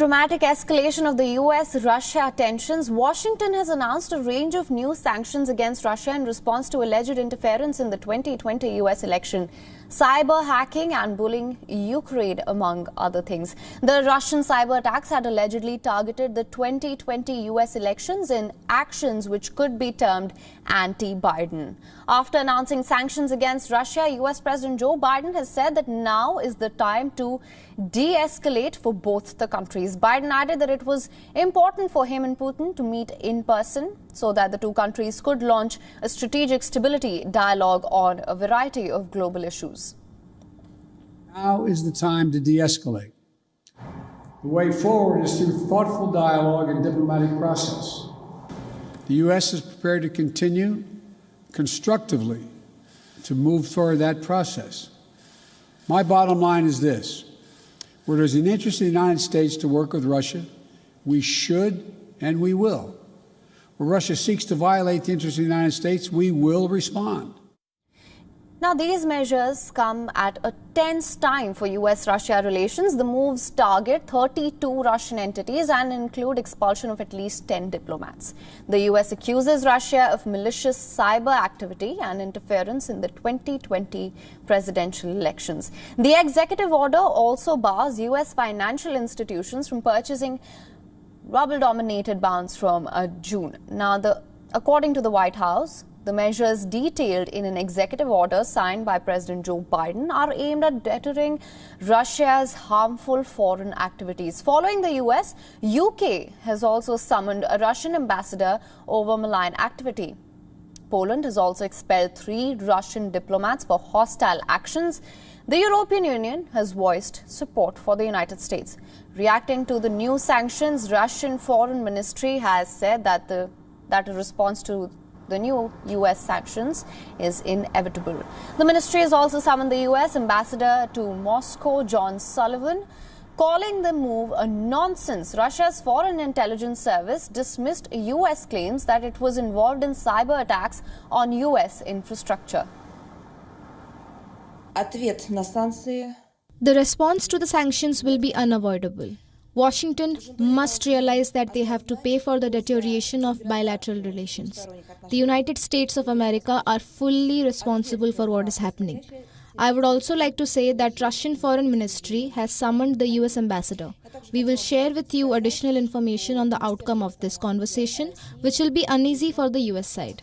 Dramatic escalation of the U.S.-Russia tensions, Washington has announced a range of new sanctions against Russia in response to alleged interference in the 2020 U.S. election, cyber hacking and bullying Ukraine, among other things. The Russian cyber attacks had allegedly targeted the 2020 U.S. elections in actions which could be termed anti-Biden. After announcing sanctions against Russia, U.S. President Joe Biden has said that now is the time to de-escalate for both the countries. Biden added that it was important for him and Putin to meet in person so that the two countries could launch a strategic stability dialogue on a variety of global issues. Now is the time to de-escalate. The way forward is through thoughtful dialogue and diplomatic process. The U.S. is prepared to continue constructively to move toward that process. My bottom line is this. Where there's an interest in the United States to work with Russia, we should and we will. Where Russia seeks to violate the interests of the United States, we will respond. Now, these measures come at a tense time for U.S.-Russia relations. The moves target 32 Russian entities and include expulsion of at least 10 diplomats. The U.S. accuses Russia of malicious cyber activity and interference in the 2020 presidential elections. The executive order also bars U.S. financial institutions from purchasing ruble-dominated bonds from June. Now, according to the White House, the measures detailed in an executive order signed by President Joe Biden are aimed at deterring Russia's harmful foreign activities. Following the US, UK has also summoned a Russian ambassador over malign activity. Poland has also expelled 3 Russian diplomats for hostile actions. The European Union has voiced support for the United States. Reacting to the new sanctions, Russian Foreign Ministry has said that a response to the new U.S. sanctions is inevitable. The ministry has also summoned the U.S. ambassador to Moscow, John Sullivan, calling the move a nonsense. Russia's Foreign Intelligence Service dismissed U.S. claims that it was involved in cyber attacks on U.S. infrastructure. The response to the sanctions will be unavoidable. Washington must realize that they have to pay for the deterioration of bilateral relations. The United States of America are fully responsible for what is happening. I would also like to say that Russian Foreign Ministry has summoned the US ambassador. We will share with you additional information on the outcome of this conversation, which will be uneasy for the US side.